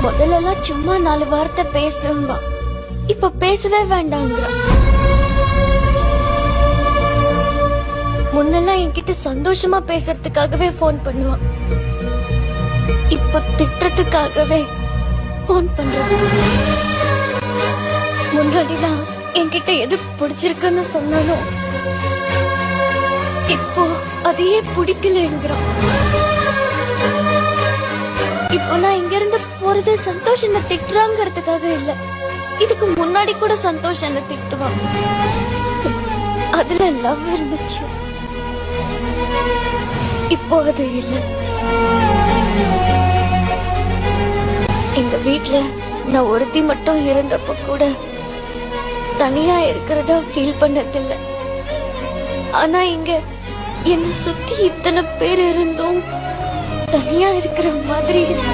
முதல்ல சும்மா 4 வார்த்தை பேசுவா, இப்ப பேசவே வேண்டாங்கிற. முன்னெல்லாம் என்கிட்ட சந்தோஷமா பேசுறதுக்காகவே போன் பண்ணுவான், இப்ப திட்டுறதுக்காகவே போன் பண்றான். முன்னாடிலாம் என்கிட்ட எது பிடிச்சிருக்குன்னு சொன்னாலும் இப்போ அதையே பிடிக்கலங்கிறான். இப்போ நான் இங்க இருந்து போறது சந்தோஷ் என்ன திட்டுறாங்கிறதுக்காக இல்ல, இதுக்கு முன்னாடி கூட சந்தோஷ் என்ன திட்டுவான், அதுல லவ் இருந்துச்சு. இப்போ அது இல்ல. எங்க வீட்ல நான் ஒருத்தி மட்டும் இருந்தப்ப கூட தனியா இருக்கிறதா ஃபீல் பண்ணதில்லை. ஆனா இங்க என்ன சுத்தி இத்தனை பேர் இருந்தும் தனியா இருக்கிற மாதிரி இருக்கு.